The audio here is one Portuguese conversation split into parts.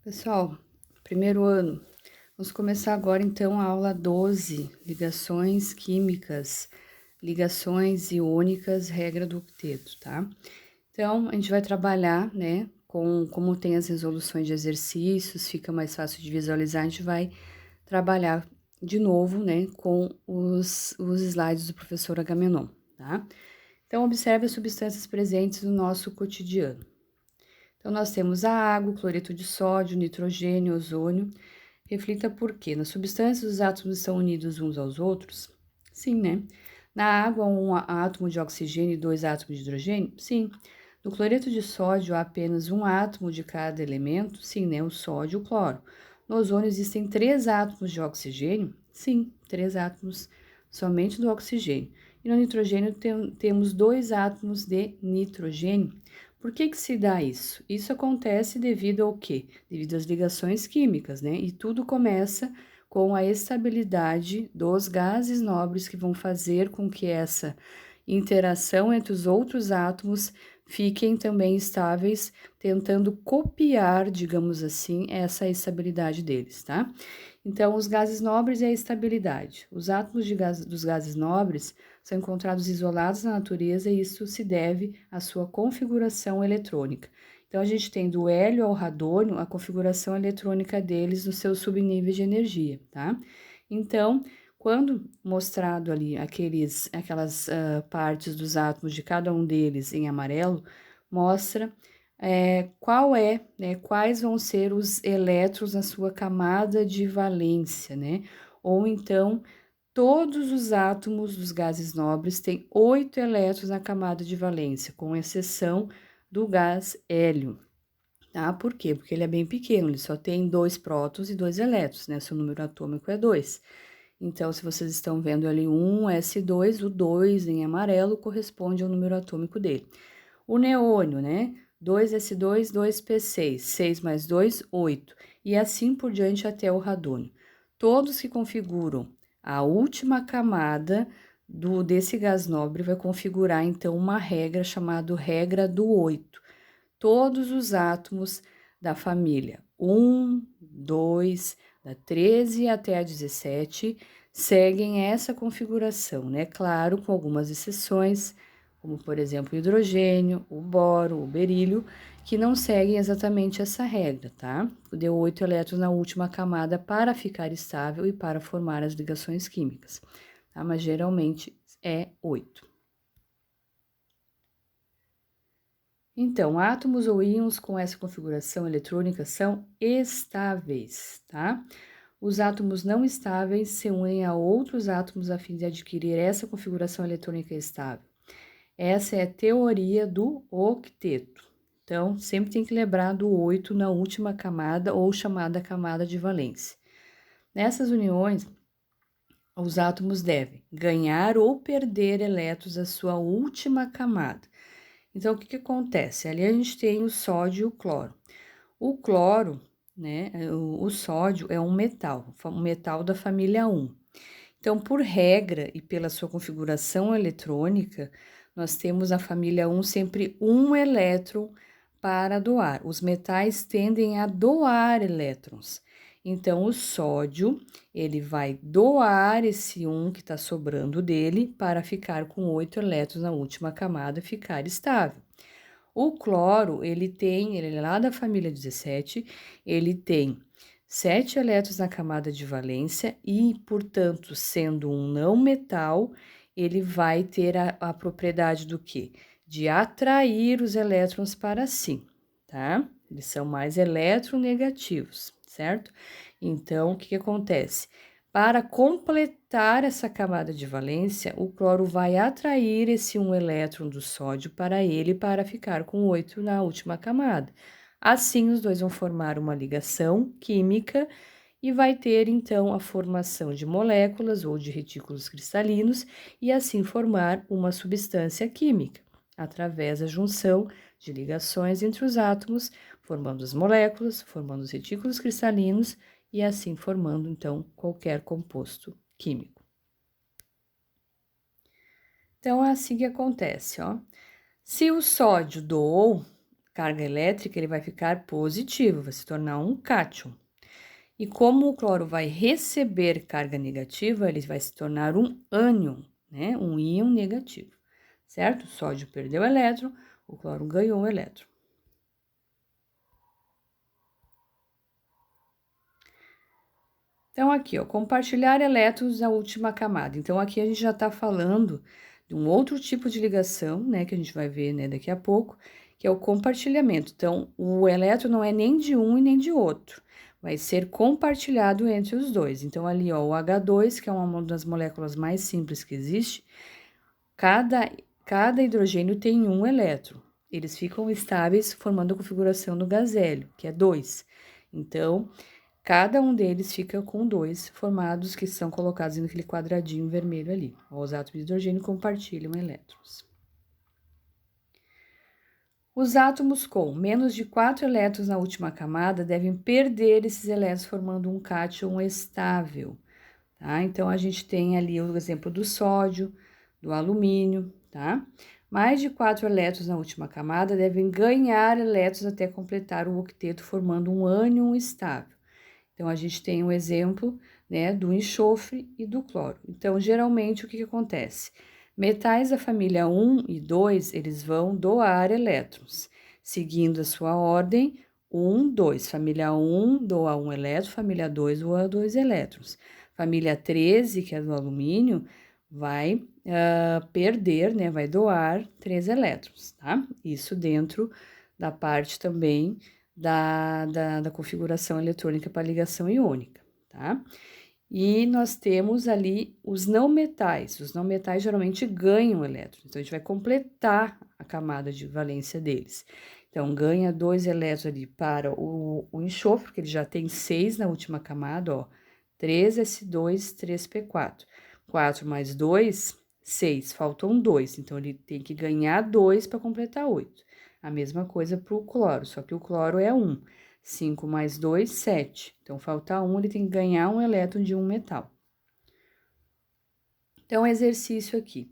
Pessoal, primeiro ano, vamos começar agora então a aula 12, ligações químicas, ligações iônicas, regra do octeto, tá? Então, a gente vai trabalhar, né, como tem as resoluções de exercícios, fica mais fácil de visualizar, a gente vai trabalhar de novo, né, com os slides do professor Agamenon, tá? Então, observe as substâncias presentes no nosso cotidiano. Então, nós temos a água, o cloreto de sódio, nitrogênio, ozônio. Reflita por quê? Nas substâncias, os átomos estão unidos uns aos outros? Sim, né? Na água, um átomo de oxigênio e dois átomos de hidrogênio? Sim. No cloreto de sódio, há apenas um átomo de cada elemento? Sim, né? O sódio e o cloro. No ozônio, existem três átomos de oxigênio? Sim, três átomos somente do oxigênio. E no nitrogênio, temos dois átomos de nitrogênio. Por que se dá isso? Isso acontece devido ao quê? Devido às ligações químicas, né? E tudo começa com a estabilidade dos gases nobres que vão fazer com que essa interação entre os outros átomos fiquem também estáveis, tentando copiar, digamos assim, essa estabilidade deles, tá? Então, os gases nobres e a estabilidade. Os átomos dos gases nobres são encontrados isolados na natureza e isso se deve à sua configuração eletrônica. Então, a gente tem do hélio ao radônio a configuração eletrônica deles nos seus subníveis de energia, tá? Então, quando mostrado ali aquelas partes dos átomos de cada um deles em amarelo, mostra quais vão ser os elétrons na sua camada de valência, né? Ou então, todos os átomos dos gases nobres têm 8 elétrons na camada de valência, com exceção do gás hélio, tá? Por quê? Porque ele é bem pequeno, ele só tem 2 prótons e 2 elétrons, né? Seu número atômico é 2. Então, se vocês estão vendo ali um S2, o 2 em amarelo corresponde ao número atômico dele. O neônio, né? 2S2, 2P6, 6 mais 2, 8. E assim por diante até o radônio. Todos que configuram a última camada desse gás nobre vai configurar, então, uma regra chamada regra do 8. Todos os átomos da família 1, 2, da 13 até a 17 seguem essa configuração, né? Claro, com algumas exceções, como por exemplo o hidrogênio, o boro, o berílio, que não seguem exatamente essa regra, tá? Deu 8 elétrons na última camada para ficar estável e para formar as ligações químicas, tá? Mas geralmente é 8. Então, átomos ou íons com essa configuração eletrônica são estáveis, tá? Os átomos não estáveis se unem a outros átomos a fim de adquirir essa configuração eletrônica estável. Essa é a teoria do octeto. Então, sempre tem que lembrar do 8 na última camada ou chamada camada de valência. Nessas uniões, os átomos devem ganhar ou perder elétrons da sua última camada. Então, o que acontece? Ali a gente tem o sódio e o cloro. O cloro, né, o sódio é um metal da família 1. Então, por regra e pela sua configuração eletrônica, nós temos na família 1 sempre um elétron para doar. Os metais tendem a doar elétrons. Então, o sódio, ele vai doar esse 1 que está sobrando dele para ficar com 8 elétrons na última camada e ficar estável. O cloro, ele é lá da família 17, ele tem 7 elétrons na camada de valência e, portanto, sendo um não metal, ele vai ter a propriedade do quê? De atrair os elétrons para si, tá? Eles são mais eletronegativos, certo? Então, o que acontece? Para completar essa camada de valência, o cloro vai atrair esse um elétron do sódio para ele para ficar com 8 na última camada. Assim, os dois vão formar uma ligação química e vai ter então a formação de moléculas ou de retículos cristalinos e assim formar uma substância química, através da junção de ligações entre os átomos, formando as moléculas, formando os retículos cristalinos e assim formando então qualquer composto químico. Então é assim que acontece, ó. Se o sódio doou carga elétrica, ele vai ficar positivo, vai se tornar um cátion. E como o cloro vai receber carga negativa, ele vai se tornar um ânion, né? Um íon negativo, certo? O sódio perdeu elétron, o cloro ganhou elétron. Então, aqui, ó, compartilhar elétrons na última camada. Então, aqui a gente já está falando de um outro tipo de ligação, né, que a gente vai ver, né, daqui a pouco, que é o compartilhamento. Então, o elétron não é nem de um e nem de outro, vai ser compartilhado entre os dois. Então, ali, ó, o H2, que é uma das moléculas mais simples que existe, cada hidrogênio tem um elétron. Eles ficam estáveis formando a configuração do gás hélio, que é 2. Então, cada um deles fica com 2 formados, que são colocados naquele quadradinho vermelho ali. Os átomos de hidrogênio compartilham elétrons. Os átomos com menos de 4 elétrons na última camada devem perder esses elétrons, formando um cátion estável. Tá? Então, a gente tem ali o exemplo do sódio, do alumínio, tá? Mais de 4 elétrons na última camada devem ganhar elétrons até completar o octeto, formando um ânion estável. Então, a gente tem um exemplo, né, do enxofre e do cloro. Então, geralmente, o que acontece? Metais da família 1 e 2, eles vão doar elétrons, seguindo a sua ordem, 1, 2. Família 1 doa 1 elétron, família 2 doa 2 elétrons. Família 13, que é do alumínio, vai perder, né, vai doar 3 elétrons, tá? Isso dentro da parte também da configuração eletrônica para ligação iônica, tá? E nós temos ali os não metais. Os não metais geralmente ganham elétrons, então a gente vai completar a camada de valência deles. Então, ganha 2 elétrons ali para o enxofre, porque ele já tem 6 na última camada, ó. 3s2, 3p4. 4 mais 2, 6. Faltam 2, então ele tem que ganhar 2 para completar 8. A mesma coisa para o cloro, só que o cloro é 1. 5 mais 2, 7. Então, falta 1, ele tem que ganhar um elétron de um metal. Então, exercício aqui.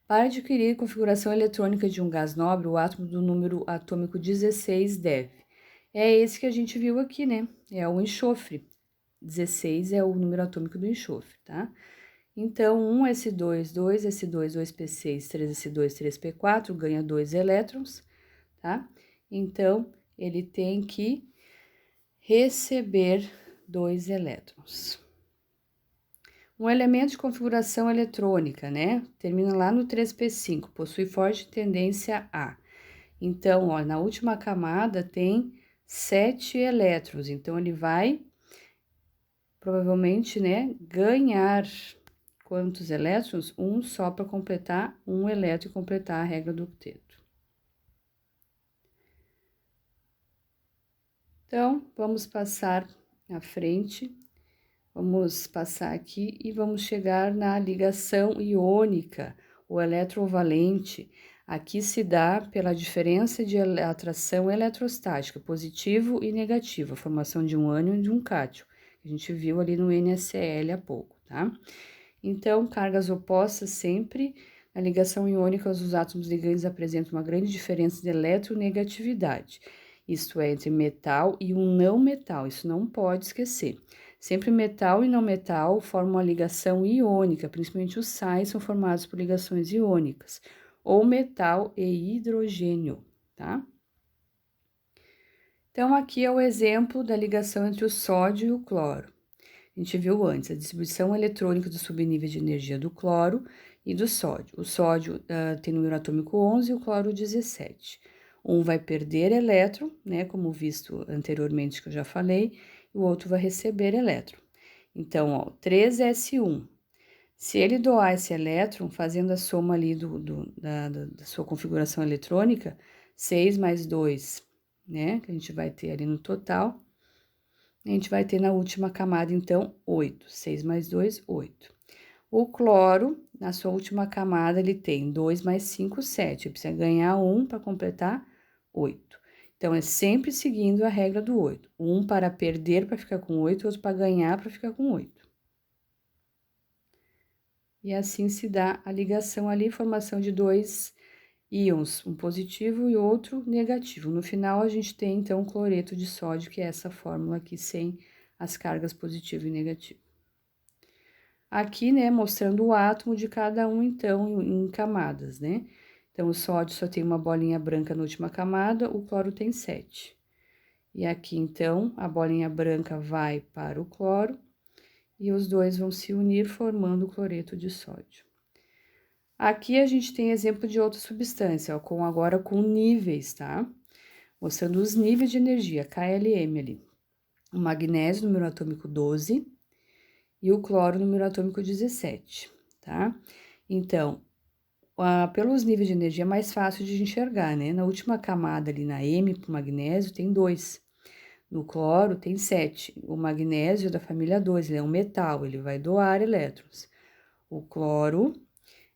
Para adquirir configuração eletrônica de um gás nobre, o átomo do número atômico 16 deve. É esse que a gente viu aqui, né? É o enxofre. 16 é o número atômico do enxofre, tá? Então, 1s2, 2s2, 2p6, 3s2, 3p4 ganha 2 elétrons, tá? Então, ele tem que receber 2 elétrons. Um elemento de configuração eletrônica, né? Termina lá no 3p5, possui forte tendência A. Então, ó, na última camada tem 7 elétrons, então ele vai provavelmente, né, ganhar quantos elétrons? Um só para completar um elétron e completar a regra do octeto. Então, vamos passar à frente. Vamos passar aqui e vamos chegar na ligação iônica, o eletrovalente. Aqui se dá pela diferença de atração eletrostática, positivo e negativo, a formação de um ânion e de um cátion, que a gente viu ali no NaCl há pouco, tá? Então, cargas opostas sempre, na ligação iônica, os átomos ligantes apresentam uma grande diferença de eletronegatividade, isto é, entre metal e um não metal, isso não pode esquecer. Sempre metal e não metal formam uma ligação iônica, principalmente os sais são formados por ligações iônicas, ou metal e hidrogênio, tá? Então, aqui é o exemplo da ligação entre o sódio e o cloro. A gente viu antes a distribuição eletrônica do subnível de energia do cloro e do sódio. O sódio tem número atômico 11 e o cloro 17. Um vai perder elétron, né, como visto anteriormente que eu já falei, e o outro vai receber elétron. Então, ó, 3s1. Se ele doar esse elétron, fazendo a soma ali da sua configuração eletrônica, 6 mais 2, né, que a gente vai ter ali no total, a gente vai ter na última camada, então, 8. 6 mais 2, 8. O cloro, na sua última camada, ele tem 2 mais 5, 7. Ele precisa ganhar 1 para completar 8. Então, é sempre seguindo a regra do 8. Um para perder para ficar com 8, outro para ganhar para ficar com 8. E assim se dá a ligação ali, formação de 2 íons, um positivo e outro negativo. No final, a gente tem, então, cloreto de sódio, que é essa fórmula aqui, sem as cargas positivo e negativo. Aqui, né, mostrando o átomo de cada um, então, em camadas, né? Então, o sódio só tem uma bolinha branca na última camada, o cloro tem 7. E aqui, então, a bolinha branca vai para o cloro e os dois vão se unir formando o cloreto de sódio. Aqui a gente tem exemplo de outra substância, ó, agora com níveis, tá? Mostrando os níveis de energia, KLM ali. O magnésio, número atômico 12, e o cloro, número atômico 17, tá? Então, pelos níveis de energia é mais fácil de enxergar, né? Na última camada ali, na M, pro magnésio, tem 2. No cloro, tem 7. O magnésio é da família 2, ele é um metal, ele vai doar elétrons. O cloro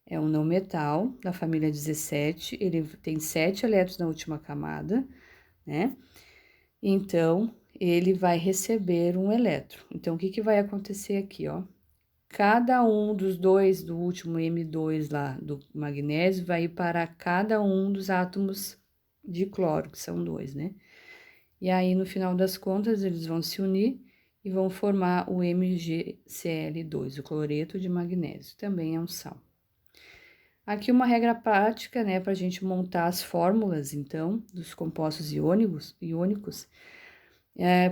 é um não metal, da família 17, ele tem 7 elétrons na última camada, né? Então, ele vai receber um elétron. Então, o que vai acontecer aqui, ó? Cada um dos dois, do último M2 lá, do magnésio, vai ir para cada um dos átomos de cloro, que são 2, né? E aí, no final das contas, eles vão se unir e vão formar o MgCl2, o cloreto de magnésio, também é um sal. Aqui uma regra prática, né, para a gente montar as fórmulas, então, dos compostos iônicos.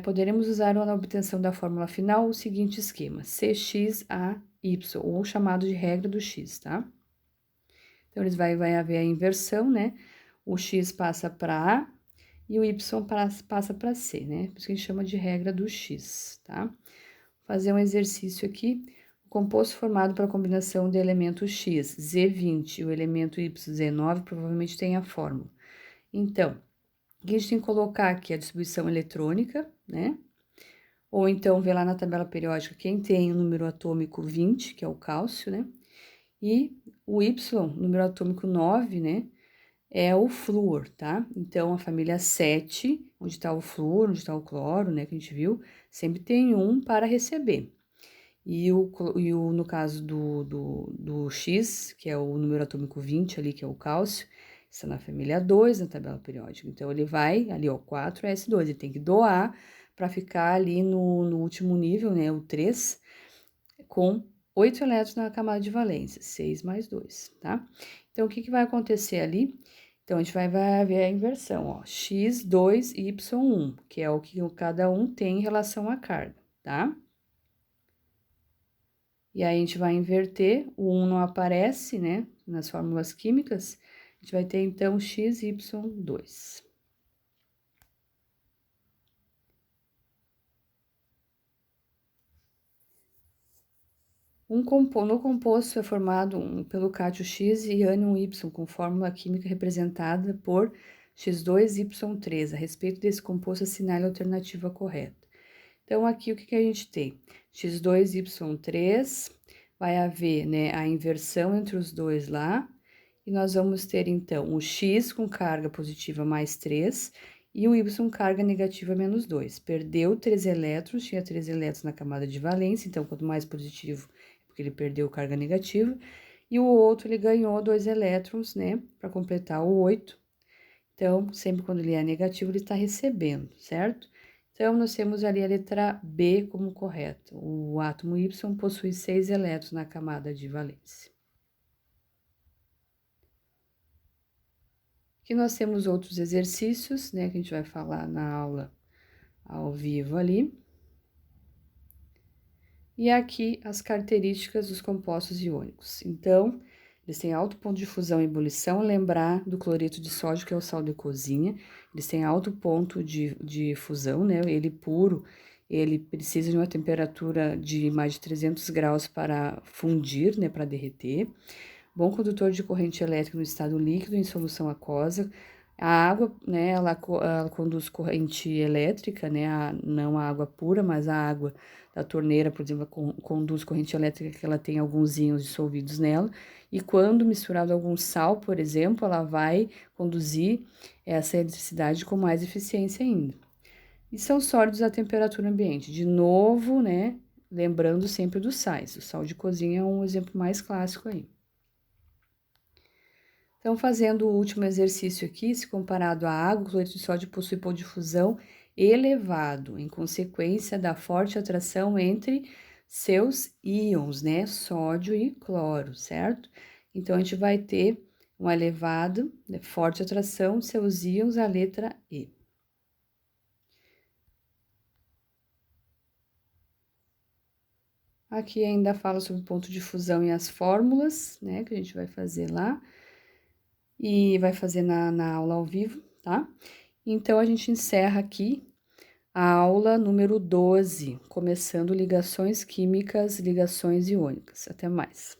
Poderemos usar na obtenção da fórmula final o seguinte esquema: CXAY, ou chamado de regra do X, tá? Então, vai haver a inversão, né? O X passa para A e o Y passa para C, né? Por isso que a gente chama de regra do X, tá? Vou fazer um exercício aqui. O composto formado pela combinação de elemento X, Z20, e o elemento Y, Z9, provavelmente tem a fórmula. Então, o que a gente tem que colocar aqui? A distribuição eletrônica, né? Ou então, ver lá na tabela periódica quem tem o número atômico 20, que é o cálcio, né? E o Y, número atômico 9, né? É o flúor, tá? Então, a família 7, onde está o flúor, onde está o cloro, né, que a gente viu, sempre tem um para receber. No caso do X, que é o número atômico 20 ali, que é o cálcio, está na família 2, na tabela periódica. Então, ele vai ali, ó, 4s2, ele tem que doar para ficar ali no último nível, né, o 3, com 8 elétrons na camada de valência, 6 mais 2, tá? Então, o que vai acontecer ali? Então, a gente vai ver a inversão, ó, x2, y1, que é o que cada um tem em relação à carga, tá? E aí, a gente vai inverter, o 1 não aparece, né, nas fórmulas químicas, a gente vai ter, então, x, y2. No composto é formado pelo cátio X e ânion Y, com fórmula química representada por X2Y3. A respeito desse composto, assinale a alternativa correta. Então, aqui o que a gente tem? X2Y3, vai haver, né, a inversão entre os dois lá, e nós vamos ter, então, o X com carga positiva mais 3 e o Y carga negativa menos 2. Perdeu 3 elétrons, tinha 3 elétrons na camada de valência, então, quanto mais positivo, porque ele perdeu carga negativa, e o outro ele ganhou 2 elétrons, né, para completar o 8. Então, sempre quando ele é negativo, ele está recebendo, certo? Então, nós temos ali a letra B como correta. O átomo Y possui 6 elétrons na camada de valência. Aqui nós temos outros exercícios, né, que a gente vai falar na aula ao vivo ali. E aqui as características dos compostos iônicos. Então, eles têm alto ponto de fusão e ebulição, lembrar do cloreto de sódio, que é o sal de cozinha. Eles têm alto ponto de fusão, né? Ele puro, ele precisa de uma temperatura de mais de 300 graus para fundir, né? Para derreter. Bom condutor de corrente elétrica no estado líquido, em solução aquosa. A água, né? Ela conduz corrente elétrica, né? Não a água pura, mas a água da torneira, por exemplo, conduz corrente elétrica, que ela tem alguns íons dissolvidos nela, e quando misturado a algum sal, por exemplo, ela vai conduzir essa eletricidade com mais eficiência ainda. E são sólidos à temperatura ambiente. De novo, né, lembrando sempre dos sais. O sal de cozinha é um exemplo mais clássico aí. Então, fazendo o último exercício aqui, se comparado à água, o cloreto de sódio possui polo de fusão elevado, em consequência da forte atração entre seus íons, né, sódio e cloro, certo? Então, a gente vai ter um elevado, né, forte atração de seus íons, a letra E. Aqui ainda fala sobre o ponto de fusão e as fórmulas, né, que a gente vai fazer lá, e vai fazer na aula ao vivo, tá? Então, a gente encerra aqui a aula número 12, começando ligações químicas, ligações iônicas. Até mais.